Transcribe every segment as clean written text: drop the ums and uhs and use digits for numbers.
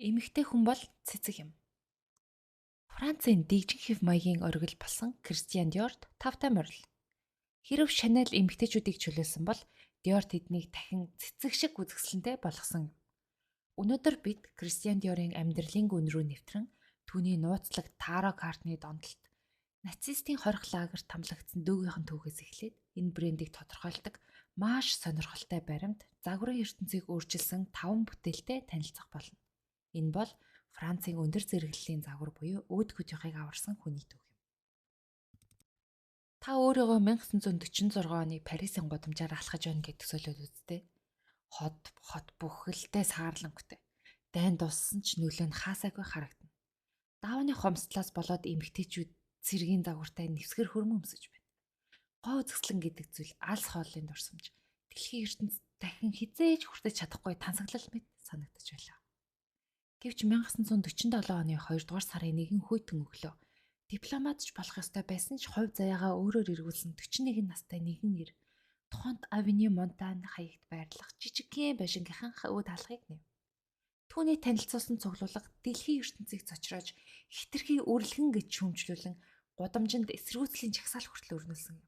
Эмэгтэй хүн бол цэцэг юм. Францын дэгжин хэв маягийн оргил болсон Кристиан Диорт тавтай морил. Хэрэв Шанель эмэгтэйчүүдийг чөлөөлсөн бол Диор тэднийг дахин цэцэг шиг үзэсгэлэнтэй болгосон юм. Өнөөдөр бид Кристиан Диорын амьдралын гүн рүү нэвтрэн түүний нууцлаг Таро картны донтолт нацистийн хорих лагерт тамлагдсан дүүгийнхэн түүхээс эхлээд энэ брендийг тодорхойлдог маш сонирхолтой баримт загварын ертөнцийг өөрчилсөн 5 бүтээлтэй танилцах болно. Энэ бол Францын өндөр зэрэглэлийн загвар буюу Ode Couture-ыг аварсан хүний түүх юм. Та өөрийгөө 1946 оны Парисын гудамжаар алхаж байна гэж төсөөлөд үзтээ. Хот бүхэлдээ саарлангтай. Дайн дуссан ч нөлөө нь хаасаагүй харагдана. Даавны хомсдлоос болоод эмэгтэйчүүд цэргийн загвартай нэвсгэр хөрмөн өмсөж байна. Гоо үзэсгэлэн гэдэг зүйл алс хооллын дурсамж. Дэлхийн ертөнцид дахин хизээж хүртэж чадахгүй тансаглал мэт санагдаж байлаа. Гэвч 1947 оны 2 дугаар сарын 1 хүйтэн өглөө дипломатч болох ёстой байсан ч хувь заяагаа өөрөөр эргүүлсэн 41 настай нэгэн ир Трент Авеню Монтань хаягт байрлах жижигхэн байшингийнхан өвд хаалгыг нэв. Түүний танилцуулсан цуглуулга дэлхийн ертөнцийг цочроож хитрхи үрлэгэн гэж шүүмжлүүлэн гудамжинд эсэргүүцлийн жагсаал хүртэл өрнүүлсэн юм.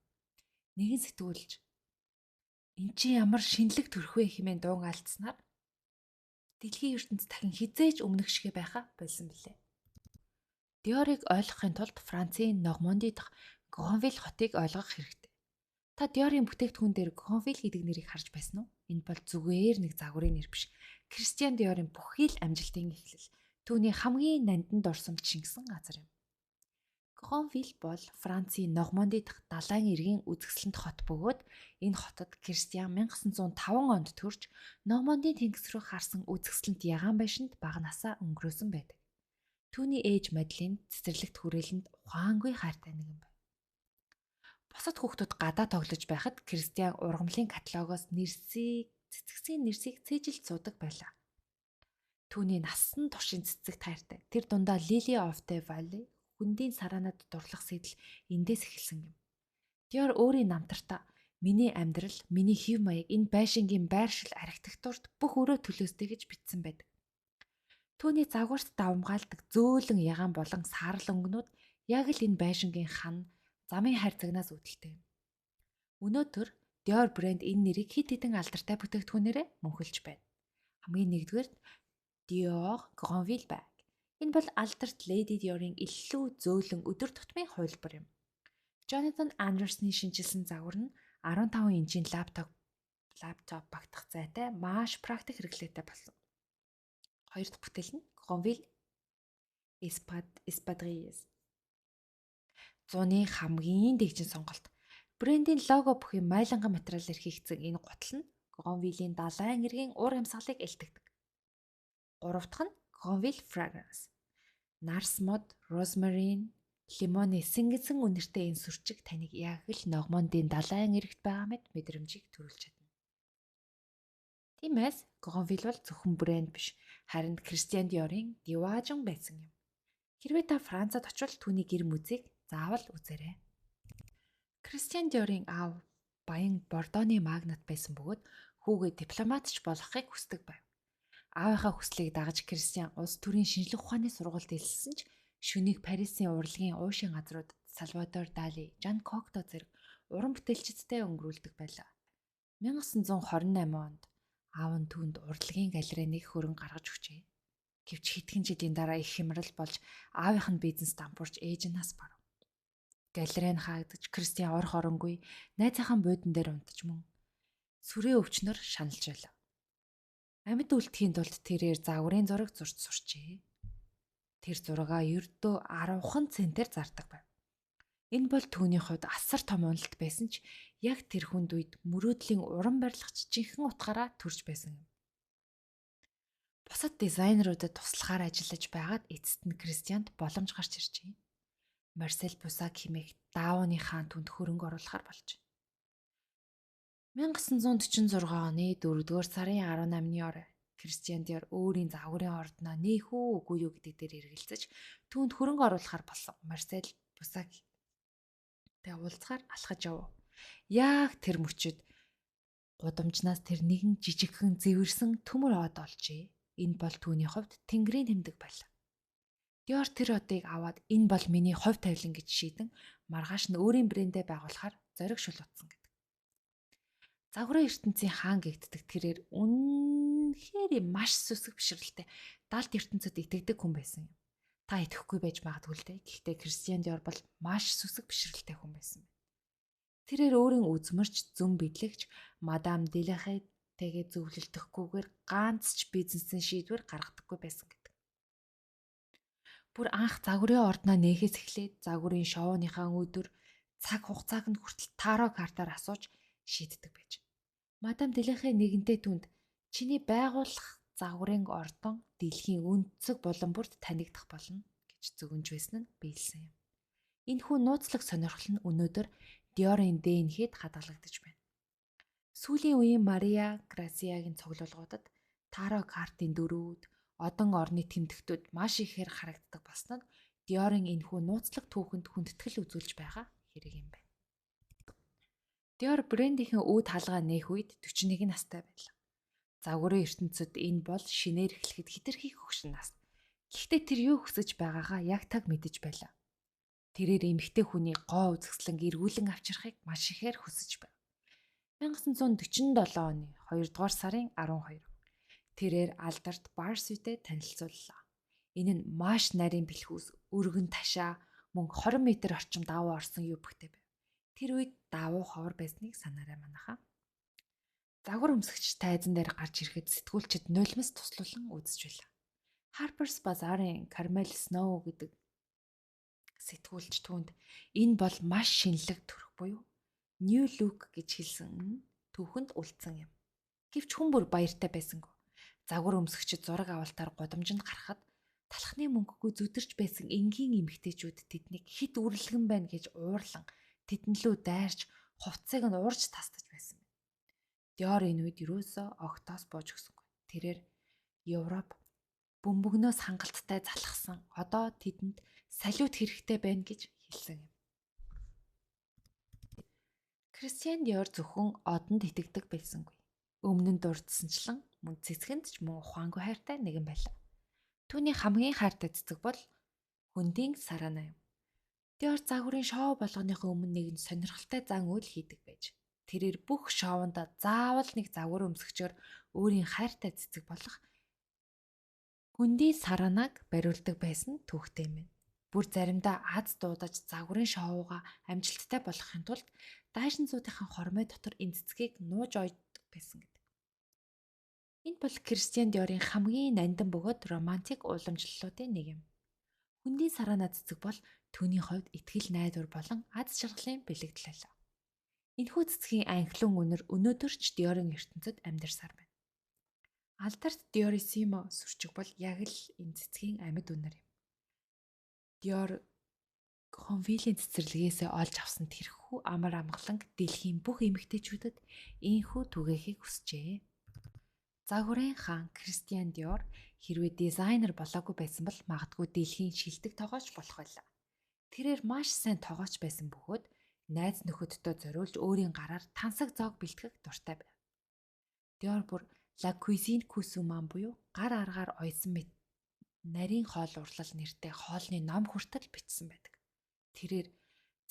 Нэгэн сэтгүүлж "Энд чи ямар шинэлэг төрх вэ" хэмээн дуун алдснаар дэлхийн ертөнц дахин хизээж өмнөх шигэ байхаа болсон билээ. Диорыг ойлгохын тулд Францын Норманди дахь Гранвиль хотыг ойлгох хэрэгтэй. Та Диорын бүтээгдэхүүн дээр Гранвиль гэдэг нэрийг харж байсан уу? Энэ бол зүгээр нэг загварын нэр биш. Кристиан Диорын бүхий л амжилтын эхлэл. Түүний хамгийн нандин дурсамж шингэсэн газар юм. Гранвиль бол Францын Норманди дахь далайн эргийн үзэсгэлэнт хот бөгөөд энэ хотод Кристиан 1905 онд төрж Нормандийн тэнгис рүү харсан үзэсгэлэнт ягаан байшинд бага насаа өнгөрөөсөн байдаг. Түүний ээж Мадлен цэцэрлэгт хүрээлэнд ухаангүй хайртай нэгэн байв. Бусад хүүхдүүд гадаа тоглож байхад Кристиан ургамлын каталогоос цэцэгсийн нэрсийг цээжилж суудаг байлаа. Түүний насан туршийн цэцэгт хайртай. Тэр дундаа Lily of the Valley хүндийн сараанад дурлах сэдэл эндээс эхэлсэн юм. Диор өөрийн намтартаа "Миний амьдрал, миний хэв маяг энэ байшингийн байршил архитектурт бүх өрөө төлөөстэй" гэж бичсэн байдаг. Түүний загварт давмгаалдаг зөөлөн ягаан болон саарал өнгөнүүд яг л энэ байшингийн хан замын хайрцагнаас үүдэлтэй юм. Өнөөдөр Dior брэнд энэ нэрийг хэд хэдэн алдартай бүтээгдэхүүнээрээ мөнхөлж байна. Хамгийн нэгдүгээрт Dior Granville байг. Энэ бол алдарт Lady Dior-ын илүү зөөлөн өдөр тутмын хувилбар юм. Jonathan Anderson-ы шинжилсэн загвар нь 15 инчийн лаптоп багтах зайтай маш практик хэрэглээтэй болсон. Хоёр дахь бүтээл нь Granville Espadrilles. Зуны хамгийн дэгжин сонголт. Брендийн лого бүхий майланган материалаар хийгдсэн энэ гутал нь Granville-ийн далайн эргийн ур амьсгалыг элтэгдэг. Гурав дахь нь Granville Fragrance. Нарс мод, розмарин, лимон эсэнгсэн үнэртэй энэ сүрчиг таныг яг л Нормандийн далайн эрэгт байгаа мэт мэдрэмжийг төрүүлж чадна. Тиймээс Granville бол зөвхөн брэнд биш, харин Кристиан Диорын диваажин байсан юм. Хэрвээ та Францад очивол түүний гэр музейг заавал үзээрэй. Кристиан Диорын аав баян Бордоны магнат байсан бөгөөд хүүгээ дипломатч болохыг хүсдэг байв. Аавынхаа хүслийг дагаж Кристиан улс төрийн шинжлэх ухааны сургуульд элсэн ч шөнийг Парисын урлагийн уушин газрууд Салвадор Дали, Жан Кокто зэрэг уран бүтээлчдтэй өнгөрүүлдэг байлаа. 1928 онд аав нь түүнд урлагийн галерейныг хөрөн гаргаж өгчээ. Гэвч хэдхэн жилийн дараа их хямрал болж аавынх нь бизнес дампуурч ээж нь нас барав. Галерей нь хаагдаж Кристиан орох оронгүй найзынхаа буудан дээр унтаж мөн сүрээ өвчнөр шаналж байлаа. Амьд үлдэхийн тулд тэрээр загварын зураг зурж сурчээ. Тэр зургаа ердөө 10хан центээр зардаг байв. Энэ бол түүний хувьд асар том уналт байсан ч яг тэр хүнд үед мөрөөдлийн уран барилгач жинхэнэ утгаараа төрж байсан юм. Бусад дизайнеруудад туслахаар ажиллаж байгаад эцэст нь Кристианд боломж гарч иржээ. Марсель Бусак хэмээх Даавны хаан түнд хөрөнгө оруулахар болж. 1946 оны 4-р сарын 18-ны орой Кристиан Диор өөрийн загварын ордноо нээх үү үгүй юу гэдэг дээр эргэлзэж түүнд хөрөнгө оруулахар болсон Марсель Бусактай уулзахаар алхаж яв. Яг тэр мөчид гудамжнаас тэр нэгэн жижигхэн зэвэрсэн төмөр од олжээ. Энэ бол түүний хувьд Тэнгэрийн тэмдэг байлаа. Диор тэр одыг аваад энэ бол миний хувь тавилан гэж шийдэн маргааш нь өөрийн брэндээ байгуулахаар зориг шулуутсан гэдэг. Загварын ертөнцийн хаан гэгддэг тэрээр үнэхээр маш сүсэг бишрэлтэй далд ертөнцөд итгэдэг хүн байсан юм. Та итгэхгүй байж магадгүй л дээ. Гэхдээ Кристиан Диор бол маш сүсэг бишрэлтэй хүн байсан байна. Тэрээр өөрийн үзмэрч, зүн бидлэгч мадам Делахетэйгээ зөвлөлдөхгүйгээр ганц ч бизнесийн шийдвэр гаргадаггүй байсан гэдэг. Бүр анх загварын ордноо нээхээс эхлээд загварын шоуныхаа өдөр цаг хугацааг нь хүртэл таро картаар асууж шийддэг байж. Мадам Делахе нэгэнтээ түнд чиний байгуулах загварын ордон дэлхийн өнцөг булан бүрт танигдах болно гэж зөвгөнж байсан нь биелсэн юм. Энэхүү нууцлаг сонирхол нь өнөөдөр Диорын ДНХ-д хадгалагдаж байна. Сүүлийн үеийн Мария Грасиагийн цуглуулгуудад таро картын дөрүүд, одон орны тэмдэгтүүд маш ихээр харагддаг болсон нь Диорын энэхүү нууцлаг түүхэнд хүндэтгэл үзүүлж байгаа хэрэг юм байна. Диор брендийнхэн үүд хаалгаа нээх үед 41 настай байлаа. Загварын ертөнцид энэ бол шинээр эхлэхэд хэтэрхий хөгшин нас. Гэхдээ тэр юу хүсэж байгаагаа яг таг мэдэж байлаа. Тэрээр эмэгтэй хүний гоо үзэсгэлэн эргүүлэн авчрахыг маш ихээр хүсэж байв. 1947 оны 2 дугаар сарын 12. Тэрээр алдарт Барсүйтэй танилцууллаа. Энэ нь маш нарийн бэлхүүс, өргөн ташаа, мөн 20 м орчим давуу орсон юу бүхтэй байв. Тэр үед давуу ховор байсныг санаарай манайхаа. Загвар өмсгч тайзан дээр гарч ирэхэд сэтгүүлчид нулимс туслуулан үзэж байлаа. Harper's Bazaar-ын Carmel Snow гэдэг сэтгүүлч түүнд энэ бол маш шинэлэг төрх буюу New Look гэж хэлсэн түүхэнд үлдсэн юм. Гэвч хүн бүр баяртай байсангүй. Загвар өмсгчид зураг авалтаар гудамжинд гарахад талхны мөнгөгүй зүдэрч байсан энгийн эмэгтэйчүүд тэднийг хит үрлэгэн байна гэж уурлан тэднлүү дайрч хувцсыг нь уурж тасдаж байсан байна. Диор энэ үед юусоо огтоос бууж өгсөнгүй. Тэрээр Европ бөмбөгнөөс хангалттай залхсан одоо тэдэнд салют хэрэгтэй байна гэж хэлсэн юм. Кристиан Диор зөвхөн одонд итгэдэг байсангүй. Өмнө нь дурдсанчлан мөн цэцгэнд ч мөн ухаангүй хайртай нэгэн байлаа. Түүний хамгийн хайртай цэцэг бол хөндийн Сарана юм. Диор загварын шоу болгоныхоо өмнө нэгэн сонирхолтой зан үйл хийдэг байж. Тэрээр бүх шоунд заавал нэг загвар өмсгчөөр өөрийн хайртай цэцэг болох хөндийн Саранаг бариулдаг байсан түүхтэй юм. Бүр заримдаа аз дуудаж загварын шоугаа амжилттай болгохын тулд дайшинзуудынхаа хормой дотор энэ цэцгийг нууж ойдог байсан гэдэг. Энэ бол Кристиан Диорын хамгийн нандин бөгөөд романтик уламжлалуудын нэг юм. Хөндийн Сарана цэцэг бол түүний хувьд итгэл найдвар болон аз жаргалын бэлэгдэл байлаа. Энэхүү цэцгийн анхлын үнэр өнөөдөр ч Диорын ертөнцид амьдарсаар байна. Алдарт Диорissimo сүрчиг бол яг л энэ цэцгийн амьд үнэр юм. Диор Конвилийн цэцэрлэгээс олж авсан тэрхүү амар амгаланг дэлхийн бүх эмэгтэйчүүдэд ийхүү түгээхийг хүсжээ. Загварын хаан Кристиан Диор хэрвээ дизайнер болоогүй байсан бол магадгүй дэлхийн шилдэг тогооч болох байлаа. Тэрээр маш сайн тогооч байсан бөгөөд найз нөхөддөө зориулж өөрийн гараар тансаг зоог бэлтгэх дуртай байв. Диор бүр La Cuisine Consommée буюу гар аргаар ойсон мэт нарийн хоол урлал нэртэй хоолны ном хүртэл бичсэн байдаг. Тэрээр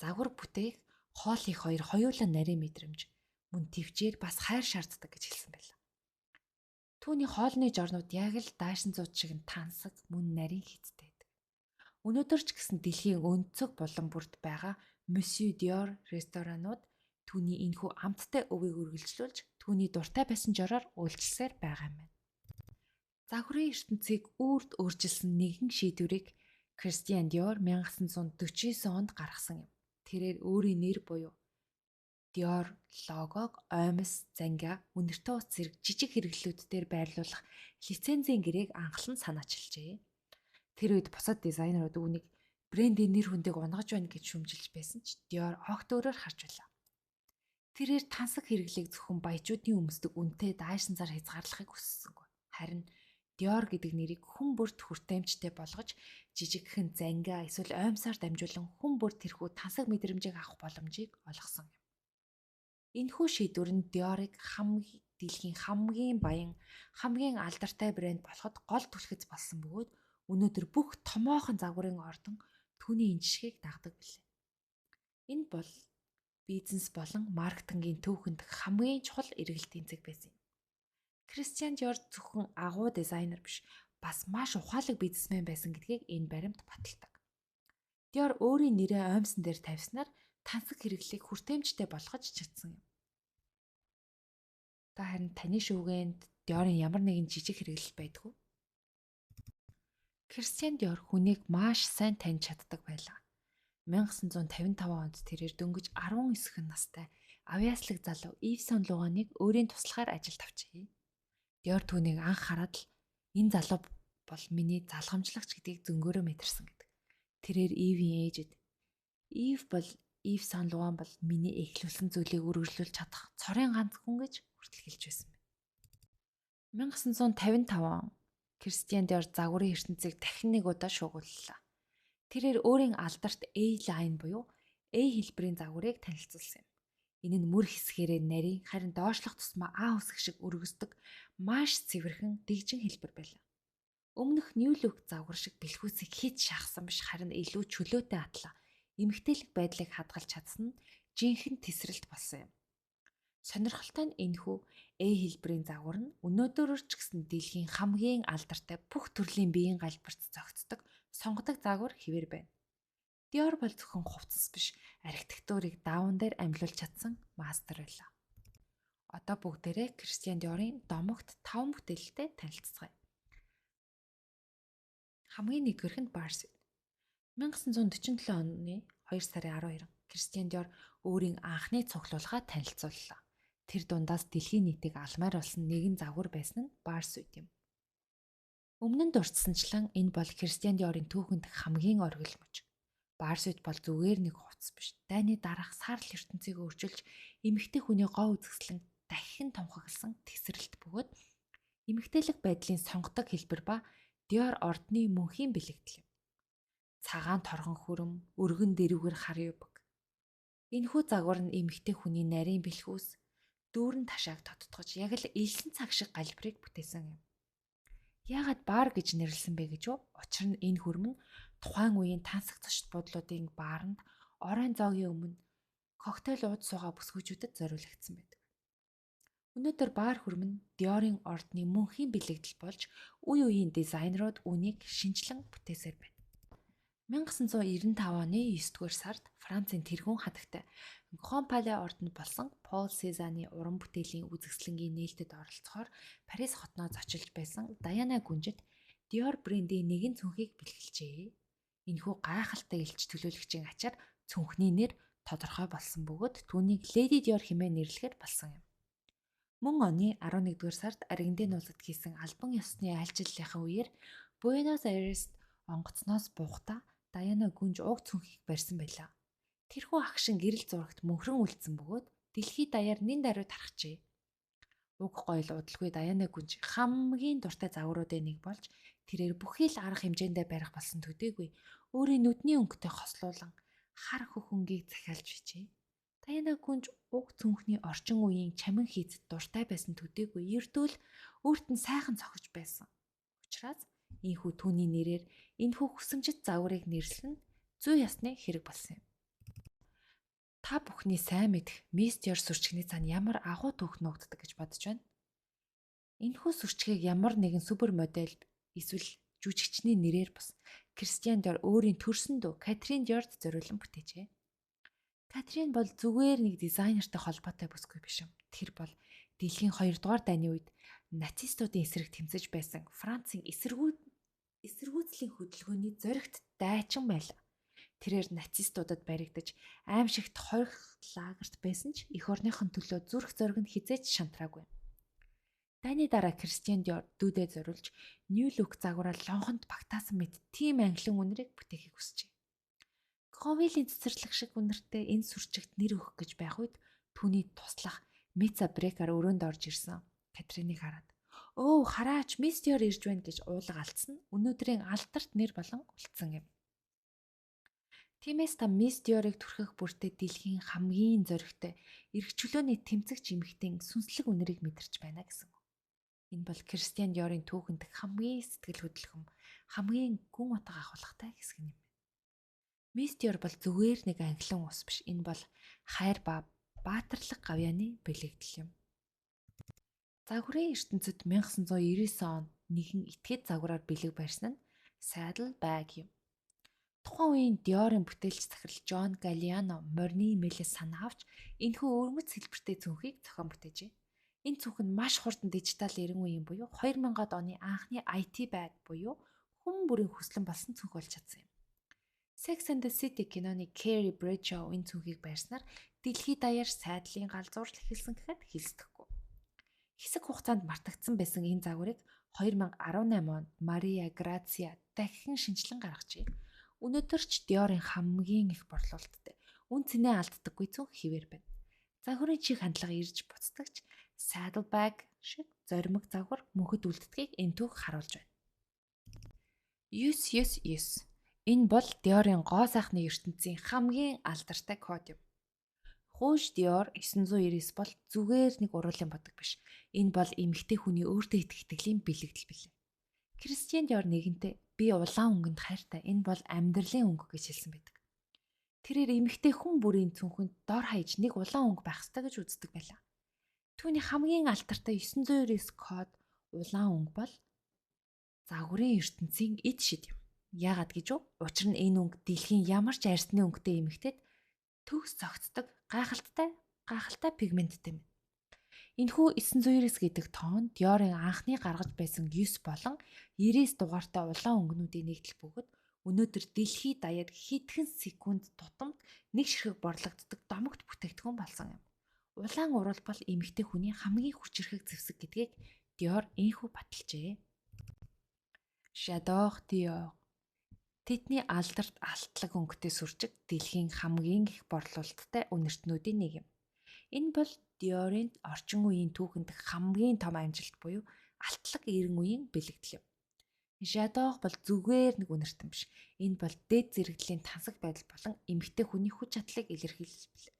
загвар бүтээх хоол их хоёулаа нарийн мэдрэмж мөн твчээр бас хайр шаарддаг гэж хэлсэн байлаа. Түүний хоолны жорнууд яг л дайшинзууд шиг нь тансаг мөн нарийн хиттэй байдаг. Өнөөдөр ч гэсэн дэлхийн өнцөг булан бүрт байгаа Monsieur Dior ресторанууд түүний энэхүү амттай өвийг үргэлжлүүлж түүний дуртай байсан жороор үйлчилсээр байгаа юм байна. Загварын ертөнцийг үрд өөрчилсөн нэгэн шийдвэрийг Кристиан Диор 1949 онд гаргасан юм. Тэрээр өөрийн нэр буюу Dior логог оймос, занга, үнэртэй ус зэрэг жижиг хэрэглүүд дээр байрлуулах лицензийн гэрээг анхлан санаачилжээ. Тэр үед бусад дизайнерууд үүнийг брендийн нэр хүндийг унгаж байна гэж шүмжилж байсан ч Dior огт өөрөөр харж байлаа. Тэрээр тансаг хэрэглээг зөвхөн баячуудын өмсдөг үнэтэй дайшинзаар хязгаарлахыг хүссэнгүй. Харин Dior гэдэг нэрийг хүн бүрт хүртээмжтэй болгож жижигхэн занга эсвэл оймсоор дамжуулан хүн бүрт тэрхүү тансаг мэдрэмжийг авах боломжийг олгосон юм. Энэхүү шийдвэр нь Dior-ыг дэлхийн хамгийн баян, хамгийн алдартай брэнд болоход гол түлхэц болсон бөгөөд өнөөдөр бүх томоохон загварын ордон түүний энэ жишгийг дагдаг билээ. Энэ бол бизнес болон маркетингийн төвхөнд хамгийн чухал эргэлт тэмцэг байсан юм. Кристиан Диор зөвхөн агуу дизайнер биш, бас маш ухаалаг бизнесмен байсан гэдгийг энэ баримт баталдаг. Диор өөрийн нэрээ оймсон дээр тавьснаар тансаг хэрэглээг хүртээмжтэй болгож чадсан юм. Та харин таны шүүгээнд Диорын ямар нэгэн жижиг хэрэглэл байдгүй. Кристиан Диор хүнийг маш сайн таньж чаддаг байлаа. 1955 онд тэрээр дөнгөж 19 настай авьяаслаг залуу Ив Сан Луганыг өөрийн туслахаар ажилд авчээ. Диор түүнийг анх хараад л энэ залуу бол миний залгамжлагч гэдгийг зөнгөөрөө мэдэрсэн гэдэг. Тэрээр Ивийн ээжэд Ив бол Ив Сан Луган бол миний эхлүүлсэн зүйлийг үргэлжлүүлж чадах цорын ганц хүн гэж хүртэл хэлж байсан байна. 1955 он Кристиан Диор загварын ертөнцийг дахин нэг удаа шуугууллаа. Тэрээр өөрийн алдарт A-line буюу A хэлбэрийн загварыг танилцуулсан юм. Энэ нь мөр хэсгээрээ нарийн харин доошлох тусмаа А үсэг шиг өргөсдөг маш цэвэрхэн дэгжин хэлбэр байлаа. Өмнөх New Look загвар шиг бэлхүүсийг хит шахсан биш харин илүү чөлөөтэй атлаа. Эмгтээлэг байдлыг хадгалж чадсан нь жинхэнэ тесрэлт болсон юм. Сонирхолтой нь энэхүү A хэлбэрийн загвар нь өнөөдөр ч гэсэн дэлхийн хамгийн алдартай бүх төрлийн биеийн галбирт зохицдог сонгодог загвар хэвээр байна. Диор бол зөвхөн хувцас биш, архитектурыг дааван дээр амьлуулж чадсан мастер байлаа. Одоо бүгдээрээ Кристиан Диорын домогт 5 бүтээлтэй танилццгаая. Хамгийн нэгдүгээрх нь Barsuit. 1947 оны 2 сарын 12 Кристиан Диор өөрийн анхны цуглуулгаа танилцууллаа. Тэр дундаас дэлхийн нийтийг алмаар болсон нэгэн загвар байсан нь Barsuit юм. Өмнө нь дурдсанчлан энэ бол Кристиан Диорын түүхэнд хамгийн оргил мөч. Barsuit бол зүгээр нэг хувцас биш. Дайны дараах саарл ертөнцийг өөрчилж эмэгтэй хүний гоо үзэсгэлэн дахин томхоглосон тесрэлт бөгөөд эмэгтэйлэг байдлын сонгодог хэлбэр ба Диор ордны мөнхийн бэлэгдэл юм. Цагаан торгон хүрэн, өргөн дэрвгэр хар юбг. Энэхүү загвар нь эмэгтэй хүний нарийн бэлхүүс, дүүрэн ташааг тодтогч яг л элсэн цаг шиг галбирыг бүтээсэн юм. Яагаад бар гэж нэрлсэн бэ гэж юу? Учир нь энэ хүрм нь тухайн үеийн тансаг зочд буудлуудын бааранд оройн зоогийн өмнө коктейл ууж суугаа бүсгүйчүүдэд зориулагдсан байдаг. Өнөөдөр бар хүрм нь Диорын ордны мөнхийн бэлэгдэл болж үе үеийн дизайнерууд үүнийг шинжлэн бүтээсээр байна. 1995 оны 9-р сард Францын тэргүүн хатагтай Grand Palais ордонд болсон Пол Сезаны уран бүтээлийн үзэсгэлэнгийн нээлтэд оролцохоор Парис хотноо зочилж байсан Даяна гүнжид Dior брендийн нэгэн цүнхийг бэлгэлжээ. Энэхүү гайхалтай элч төлөөлөгчийн ачаар цүнхний нэр тодорхой болсон бөгөөд түүнийг Lady Dior хэмээн нэрлэхээр болсон юм. Мөн оны 11-р сард Аргентин улсад хийсэн албан ёсны айлчлалынхаа үеэр Буэнос Айрест онгоцноос буухта Даяна гүнж уг цүнхийг барьсан байлаа. Тэрхүү агшин гэрэл зурагт мөнхрөн үлдсэн бөгөөд дэлхийд даяар нэн даруй тархжээ. Уг гоёл удалгүй Даяна гүнж хамгийн дуртай загваруудын нэг болж тэрээр бүхий л арга хэмжээндээ барих болсон төдийгүй өөрийн нүдний өнгөтэй хослуулан хар хөхөнгийг захиалж бичээ. Даяна гүнж уг цүнхний орчин үеийн чамин хийцэд дуртай байсан төдийгүй ердөө л өөрт нь сайхан цохиж байсан. Учираас ийхүү түүний нэрээр энэхүү хүсэмжит загварыг нэрлсэн нь зүй ясны хэрэг болсон юм. Та бүхний сайн мэдэх Miss Dior сүрчгний цаана ямар агуу түүх нуугддаг гэж бодож байна. Энэхүү сүрчгийг ямар нэгэн супер модель эсвэл жүжигчний нэрээр бас Кристиан Диор өөрийн төрсөн дүү Катрин Диорд зориулан бүтээжээ. Катрин бол зүгээр нэг дизайнертай холбоотой бүсгүй биш юм. Тэр бол дэлхийн 2 дугаар дайны үед нацистуудын эсрэг тэмцэж байсан Францын эсэргүүцлийн хөдөлгөөний зоригт дайчин байлаа. Тэрээр нацистуудад баригдаж аимшигт хорих лагерт байсан ч эх орныхон төлөө зүрх зориг нь хизээч шантраагүй. Дайны дараа Кристиан Диор дүүдээ зориулж New Look загвараа лонхонд багтаасан мэт тийм англин үнэрийг бүтээхийг хүсжээ. Ковилийн цэцэрлэг шиг үнэртэй энэ сүрчигт нэр өгөх гэж байх үед түүний туслах Мица Брекар өрөөнд орж ирсэн Катриныг хараад "Өө хараач, Miss Dior ирж байна" гэж уулга алдсан нь өнөөдрийн алдарт нэр болон үлдсэн юм. Тиймээс та Мисс Диорыг түрхэх бүртээ дэлхийн хамгийн зоригтой эрх чөлөөний тэмцэгч эмэгтэйн сүнслэг үнэрийг мэдэрч байна гэсэн. Энэ бол Кристиан Диорын түүхэнд хамгийн сэтгэл хөдлөхөм, хамгийн гүн утга агуулгатай хэсэг юм. Мисс Диор бол зүгээр нэг анхлан ус биш. Энэ бол хайр ба баатарлаг гавьяаны бэлэгдэл юм. Загварын ертөнцид 1999 онд нэгэн этгээд загвараар бэлэг барьсан нь Saddlebag юм. Тухайн үеийн Диорын бүтээлч захирал Джон Галлиано морины имэйлээс санаа авч энэхүү өрмөц хэлбэртэй цүнхийг зохион бүтээжээ. Энэ цүнх нь маш хурдан дижитал 90 үеийн буюу 2000-ад оны анхны IT bag буюу хүн бүрийн хүслэн болсон цүнх болж чадсан юм. Sex and the City киноны Carrie Bradshaw энэ цүнхийг барьснаар дэлхийд даяар сайдлын галзуурл эхэлсэн гэхэд хэлцдэхгүй. Хэсэг хугацаанд мартагдсан байсан энэ загварыг 2018 онд Мария Грация дахин шинжилэн гаргажээ. Өнөөдөр ч Диорын хамгийн их борлуулалттай үн цэнээ алддаггүй цүнх хэвээр байна. Загварын чих хандлага ирж буцдагч Saddlebag шиг зоримог загвар мөнхөд үлддгийг энэ түүх харуулж байна. 999. Энэ бол Диорын гоо сайхны ертөнцийн хамгийн алдартай код юм. Rouge Dior 999 бол зүгээр нэг уруулын бодог биш. Энэ бол эмэгтэй хүний өөртөө итгэх итгэлийн бэлэгдэл билээ. Кристиан Диор нэгэнтээ би улаан өнгөнд хайртай. Энэ бол амьдралын өнгө гэж хэлсэн байдаг. Тэрээр эмэгтэй хүн бүрийн цүнхэнд дор хаяж нэг улаан өнгө байх ёстой гэж үздэг байлаа. Түүний хамгийн алдартай 999 код улаан өнгө бол загварын ертөнцийн эд шид юм. Яагаад гэж вэ? Учир нь энэ өнгө дэлхийн ямар ч арьсны өнгөтэй эмэгтэйд төгс зогцдог гайхалтай пигменттэй юм. Энэхүү 999 гэдэг тоон Диорын анхны гаргаж байсан 9 болон 99 дугаартай улаан өнгөнүүдийн нэгдэл бөгөөд өнөөдөр дэлхийд даяар хэдхэн секунд тутамд нэг ширхэг борлогддог домогт бүтээгдэхүүн болсон юм. Улаан урвал бол эмэгтэй хүний хамгийн хүчирхэг зэвсэг гэдгийг Диор энхүү баталжээ. J'adore Dior. Тэдний алдарт алтлаг өнгөтэй сүржиг дэлхийн хамгийн их борлуулалттай үнэртнүүдийн нэг юм. Энэ бол Диорын орчин үеийн түүхэнд хамгийн том амжилт буюу алтлаг 90 үеийн бэлэгдэл юм. J'adore бол зүгээр нэг үнэртэн биш. Энэ бол дээд зэрэглийн тансаг байдал болон эмэгтэй хүний хүч чадлыг илэрхийлэл.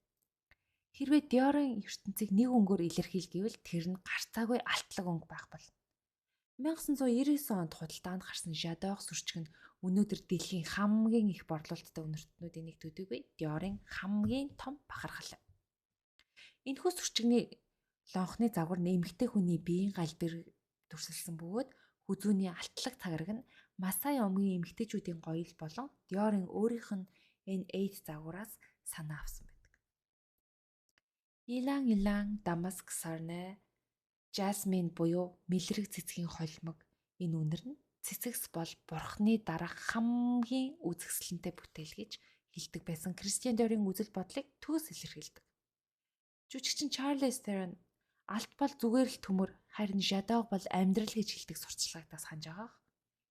Хэрвээ Диорын ертөнцийг нэг өнгөөр илэрхийлгээвэл тэр нь гарцаагүй алтлаг өнгө байх болно. 1999 онд худалдаанд гарсан J'adore сүрчиг нь өнөөдөр дэлхийн хамгийн их борлуулалттай үнэртнүүдийн нэг төдийгүй Диорын хамгийн том бахархал. Энэхүү сүрчигний лонхны загвар эмэгтэй хүний биеийн галбир дүрсэлсэн бөгөөд хүзүүний алтлаг цагараг нь Масай омгийн эмэгтэйчүүдийн гоёл болон Диорын өөрийнх нь N8 загвараас санаа авсан байдаг. Илан илан Дамаск сарнэ Жасмин буюу мэлрэг цэцгийн холимог энэ үнэр нь цэцэгс бол бурхны дараах хамгийн үзэсгэлэнтэй бүтээл гэж хэлдэг байсан Кристиан Диорын үзэл бодлыг төгс илэрхийлдэг. Жүжигчин Чарлиз Терон алт бол зүгээр л төмөр харин J'adore бол амьдрал гэж хэлдэг сурталчилгаатаас ханж байгаа.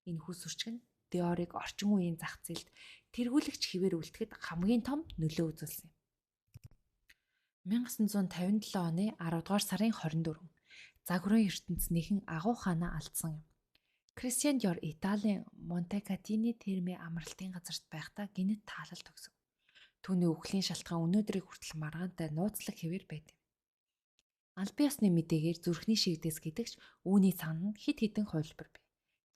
Энэхүү сүрчиг нь Диорыг орчин үеийн зах зээлд тэргүүлэгч хэвээр үлдэхэд хамгийн том нөлөө үзүүлсэн юм. 1957 оны 10 дугаар сарын 24 загварын ертөнцийнхэн агуу хаанаа алдсан юм. Кристиан Диор Италийн Монтекатини термийн амралтын газарт байхдаа гинэт таалал төгсөв. Түүний үхлийн шалтгаан өнөөдрийг хүртэл маргаантай нууцлаг хэвээр байд юм. Албан ёсны мэдээгээр зүрхний шигдээс гэдэгч үүний цаана нь хид хідэн хувилбар бий.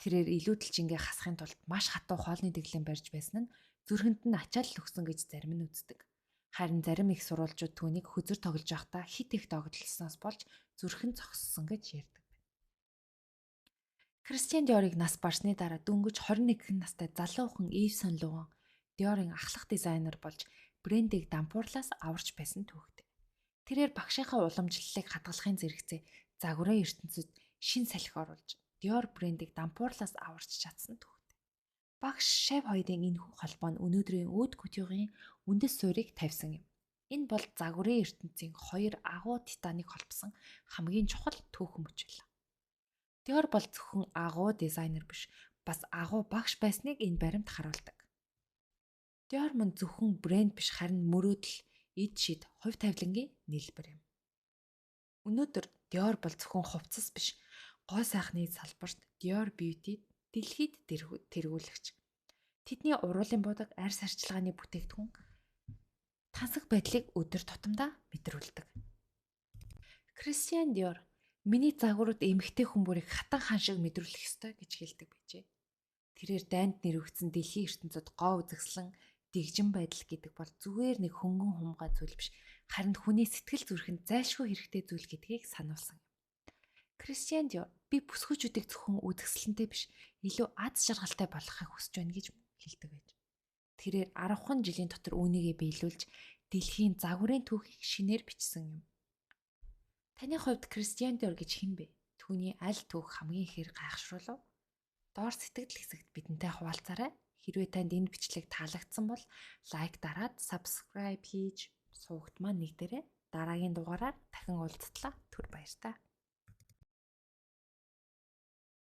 Тэрээр илүүдэлж ингээ хасахын тулд маш хатуу хоолны дэглэм барьж байсан нь зүрхэнд нь ачаал өгсөн гэж зарим нь үздэг. Харин зарим их сурвалжууд түүнийг хөзөр тоглож байхдаа хит их догтлолсноос болж зүрхэн зогссон гэж ярьдаг байна. Кристиан Диорыг нас барсны дараа дөнгөж 21 настай залуу хүн Yves Saint Laurent Диорын ахлах дизайнер болж брендийг дампуурлаас аварч байсан түүхтэй. Тэрээр багшийнхаа уламжлалыг хадгалахын зэрэгцээ загварын ертөнцид шин салхи оруулж Dior брендийг дампуурлаас аварч чадсан түүхтэй. Багш Шав хоёрын энэхүү холбоо нь өнөөдрийн Haute Couture-ийн үндэс суурийг тавьсан юм. Энэ бол загварын ертөнцийн хоёр агуу титаныг холбосон хамгийн чухал түүхэн мөч байлаа. Dior бол зөвхөн агуу дизайнер биш, бас агуу багш байсныг энэ баримт харуулдаг. Dior мөн зөвхөн брэнд биш харин мөрөөдөл, эд шид, хувь тавилангийн нийлбэр юм. Өнөөдөр Dior бол зөвхөн хувцас биш, гоо сайхны салбарт Dior Beauty дэлхийд тэргүүлэгч. Тэдний уруулын будаг арьс арчилгааны бүтээгдэхүүн тансаг байдлыг өдөр тутамдаа мэдрүүлдэг. Кристиан Диор миний загварууд эмэгтэй хүн бүрийг хатан хан шиг мэдрүүлэх ёстой гэж хэлдэг байжээ. Тэрээр дайнд нэрвэгдсэн дэлхийн ертөнцид гоо үзэсгэлэн дэгжин байдал гэдэг бол зүгээр нэг хөнгөн хумгай зүйл биш, харин хүний сэтгэл зүрхэнд зайлшгүй хэрэгтэй зүйл гэдгийг сануулсан. Кристиан Диор би бүсгүйчүүдийг зөвхөн үзэсгэлэнтэй биш, илүү аз жаргалтай болгохыг хүсэж байна гэж хэлдэг байж. Тэрээр 10 жилийн дотор үүнийгээ биелүүлж дэлхийн загварын түүхийг шинээр бичсэн юм. Таны хувьд Кристиан Диор гэж хэн бэ? Түүний аль түүх хамгийн ихээр гайхшруулав? Доор сэтгэл хэсэгт бидэнтэй хуваалцаарай. Хэрвээ танд энэ бичлэг таалагдсан бол лайк дараад subscribe хийж суугт маань нэгдээрэй. Дараагийн дугаараар дахин уулзтлаа. Түр баяр та.